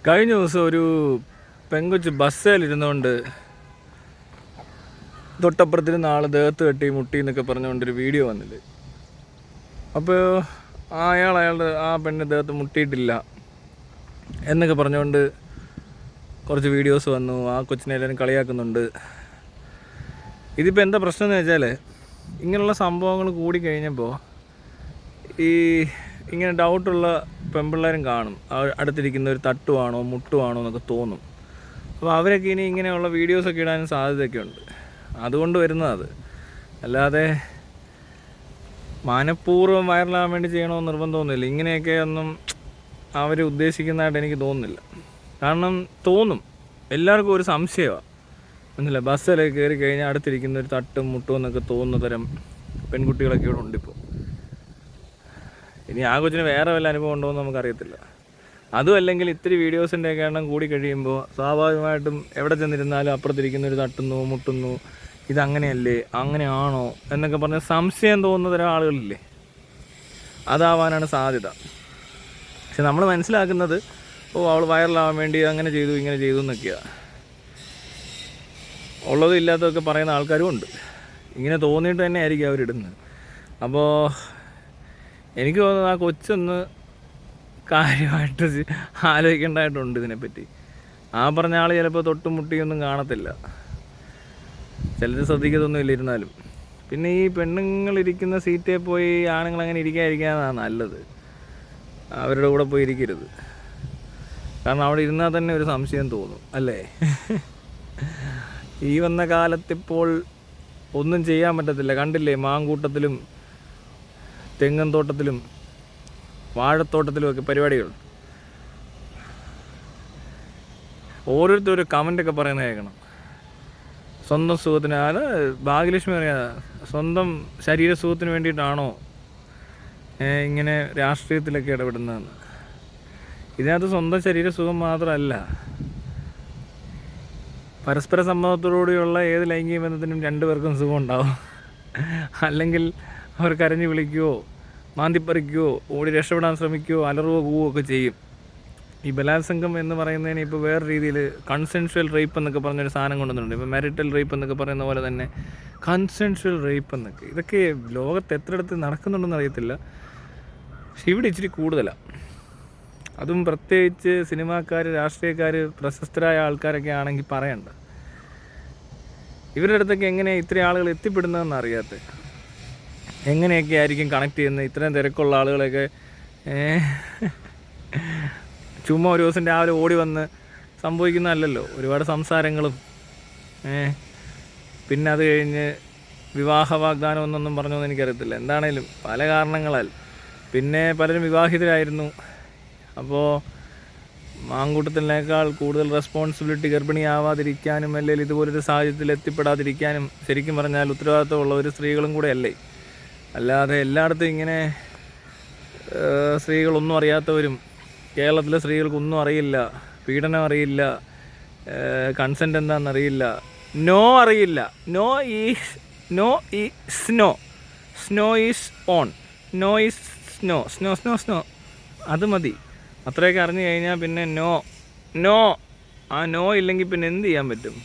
കഴിഞ്ഞ ദിവസം ഒരു പെങ്കൊച്ച് ബസ്സിലിരുന്നുകൊണ്ട് തൊട്ടപ്പുറത്തിരുന്ന ആൾ ദേഹത്ത് കെട്ടി മുട്ടി എന്നൊക്കെ പറഞ്ഞുകൊണ്ടൊരു വീഡിയോ വന്നില്ലേ. അപ്പോൾ അയാളുടെ ആ പെണ്ണ് ദേഹത്ത് മുട്ടിയിട്ടില്ല എന്നൊക്കെ പറഞ്ഞുകൊണ്ട് കുറച്ച് വീഡിയോസ് വന്നു. ആ കൊച്ചിനെ എല്ലാവരും കളിയാക്കുന്നുണ്ട്. ഇതിപ്പോൾ എന്താ പ്രശ്നം എന്ന് വെച്ചാൽ, ഇങ്ങനെയുള്ള സംഭവങ്ങൾ കൂടിക്കഴിഞ്ഞപ്പോൾ ഇങ്ങനെ ഡൗട്ടുള്ള പെൺപിള്ളേരും കാണും. അടുത്തിരിക്കുന്ന ഒരു തട്ടുവാണോ മുട്ടുവാണോ എന്നൊക്കെ തോന്നും. അപ്പോൾ അവരൊക്കെ ഇനി ഇങ്ങനെയുള്ള വീഡിയോസൊക്കെ ഇടാനും സാധ്യതയൊക്കെ ഉണ്ട്. അതുകൊണ്ട് വരുന്നത്, അല്ലാതെ മനഃപൂർവ്വം വൈറലാകാൻ വേണ്ടി ചെയ്യണമെന്ന് നിർബന്ധമൊന്നുമില്ല. ഇങ്ങനെയൊക്കെ ഒന്നും അവർ ഉദ്ദേശിക്കുന്നതായിട്ട് എനിക്ക് തോന്നുന്നില്ല. കാരണം തോന്നും, എല്ലാവർക്കും ഒരു സംശയമാണ്. ഒന്നുമില്ല, ബസ്സിലൊക്കെ കയറി കഴിഞ്ഞാൽ അടുത്തിരിക്കുന്ന ഒരു തട്ടും മുട്ടും എന്നൊക്കെ തോന്നുന്ന തരം പെൺകുട്ടികളൊക്കെ ഇവിടെ ഉണ്ട് ഇപ്പോൾ. ഇനി ആ കൊച്ചിന് വേറെ വല്ല അനുഭവം ഉണ്ടോ എന്ന് നമുക്കറിയത്തില്ല. അതും അല്ലെങ്കിൽ ഇത്തിരി വീഡിയോസിൻ്റെയൊക്കെ എണ്ണം കൂടി കഴിയുമ്പോൾ സ്വാഭാവികമായിട്ടും എവിടെ ചെന്നിരുന്നാലും അപ്പുറത്തിരിക്കുന്നൊരു തട്ടുന്നു മുട്ടുന്നു, ഇതങ്ങനെയല്ലേ അങ്ങനെയാണോ എന്നൊക്കെ പറഞ്ഞ് സംശയം തോന്നുന്ന തരം ആളുകളില്ലേ, അതാവാനാണ് സാധ്യത. പക്ഷെ നമ്മൾ മനസ്സിലാക്കുന്നത്, അവൾ വൈറലാവാൻ വേണ്ടി അങ്ങനെ ചെയ്തു ഇങ്ങനെ ചെയ്തു എന്നൊക്കെയാണ്. ഉള്ളതും ഇല്ലാത്തതൊക്കെ പറയുന്ന ആൾക്കാരും ഉണ്ട്. ഇങ്ങനെ തോന്നിയിട്ട് തന്നെ ആയിരിക്കും അവരിടുന്നത്. അപ്പോൾ എനിക്ക് തോന്നുന്നത് ആ കൊച്ചൊന്ന് കാര്യമായിട്ട് ആലോചിക്കേണ്ടതായിട്ടുണ്ട് ഇതിനെപ്പറ്റി. ആ പറഞ്ഞ ആൾ ചിലപ്പോൾ തൊട്ടും മുട്ടിയൊന്നും കാണത്തില്ല, ചിലർ ശ്രദ്ധിക്കത്തൊന്നും ഇല്ലിരുന്നാലും. പിന്നെ ഈ പെണ്ണുങ്ങളിരിക്കുന്ന സീറ്റിൽ പോയി ആണുങ്ങൾ അങ്ങനെ ഇരിക്കാതിരിക്കാനാണ് നല്ലത്. അവരുടെ കൂടെ പോയി ഇരിക്കരുത്. കാരണം അവിടെ ഇരുന്നാൽ തന്നെ ഒരു സംശയം തോന്നും, അല്ലേ? ഈ വന്ന കാലത്തിപ്പോൾ ഒന്നും ചെയ്യാൻ പറ്റത്തില്ല. കണ്ടില്ലേ, മാങ്കൂട്ടത്തിലും തെങ്ങൻ തോട്ടത്തിലും വാഴത്തോട്ടത്തിലും ഒക്കെ പരിപാടികൾ. ഓരോരുത്തരും ഒരു കമൻ്റൊക്കെ പറയുന്നത് കേൾക്കണം. സ്വന്തം സുഖത്തിന്, അത് ഭാഗ്യലക്ഷ്മി പറയാ, സ്വന്തം ശരീരസുഖത്തിന് വേണ്ടിയിട്ടാണോ ഇങ്ങനെ രാഷ്ട്രീയത്തിലൊക്കെ ഇടപെടുന്നതെന്ന്. ഇതിനകത്ത് സ്വന്തം ശരീരസുഖം മാത്രമല്ല, പരസ്പര സമ്മതത്തോടുകൂടിയുള്ള ഏത് ലൈംഗിക ബന്ധത്തിനും രണ്ടുപേർക്കും സുഖം ഉണ്ടാവും. അല്ലെങ്കിൽ അവർ കരഞ്ഞു വിളിക്കുകയോ മാന്തിപ്പറിക്കുകയോ ഓടി രക്ഷപ്പെടാൻ ശ്രമിക്കുകയോ അലറുകയോ കൂവോ ഒക്കെ ചെയ്യും. ഈ ബലാത്സംഗം എന്ന് പറയുന്നതിന് ഇപ്പോൾ വേറെ രീതിയിൽ കൺസെൻഷ്വൽ റേപ്പ് എന്നൊക്കെ പറഞ്ഞൊരു സാധനം കൊണ്ടുവന്നിട്ടുണ്ട്. ഇപ്പോൾ മാരിറ്റൽ റേപ്പ് എന്നൊക്കെ പറയുന്ന പോലെ തന്നെ കൺസെൻഷ്വൽ റേപ്പ് എന്നൊക്കെ, ഇതൊക്കെ ലോകത്ത് എത്രയിടത്ത് നടക്കുന്നുണ്ടെന്ന് അറിയത്തില്ല. പക്ഷെ ഇവിടെ ഇച്ചിരി കൂടുതലാണ്. അതും പ്രത്യേകിച്ച് സിനിമാക്കാർ, രാഷ്ട്രീയക്കാർ, പ്രശസ്തരായ ആൾക്കാരൊക്കെ ആണെങ്കിൽ പറയണ്ട. ഇവരുടെ അടുത്തൊക്കെ എങ്ങനെയാണ് ഇത്രയും ആളുകൾ എത്തിപ്പെടുന്നതെന്ന് അറിയാത്ത, എങ്ങനെയൊക്കെ ആയിരിക്കും കണക്ട് ചെയ്യുന്നത്. ഇത്രയും തിരക്കുള്ള ആളുകളൊക്കെ ചുമ്മാ ഒരു ദിവസം രാവിലെ ഓടി വന്ന് സംഭവിക്കുന്നതല്ലല്ലോ. ഒരുപാട് സംസാരങ്ങളും പിന്നെ അത് കഴിഞ്ഞ് വിവാഹ വാഗ്ദാനം എന്നൊന്നും പറഞ്ഞൊന്നും എനിക്കറിയത്തില്ല. എന്താണേലും പല കാരണങ്ങളാൽ പിന്നെ പലരും വിവാഹിതരായിരുന്നു. അപ്പോൾ മാങ്കൂട്ടത്തിനേക്കാൾ കൂടുതൽ റെസ്പോൺസിബിലിറ്റി ഗർഭിണിയാവാതിരിക്കാനും അല്ലെങ്കിൽ ഇതുപോലൊരു സാഹചര്യത്തിൽ എത്തിപ്പെടാതിരിക്കാനും ശരിക്കും പറഞ്ഞാൽ ഉത്തരവാദിത്തമുള്ളവർ സ്ത്രീകളും കൂടെ അല്ലേ. അല്ലാതെ എല്ലായിടത്തും ഇങ്ങനെ സ്ത്രീകളൊന്നും അറിയാത്തവരും, കേരളത്തിലെ സ്ത്രീകൾക്കൊന്നും അറിയില്ല, പീഡനം അറിയില്ല, കൺസെൻറ്റ് എന്താണെന്നറിയില്ല, നോ അറിയില്ല, no is no, snow is on, no is snow, snow snow snow, അത് മതി. അത്രയൊക്കെ അറിഞ്ഞു കഴിഞ്ഞാൽ പിന്നെ നോ. ആ നോ ഇല്ലെങ്കിൽ പിന്നെ എന്ത് ചെയ്യാൻ പറ്റും?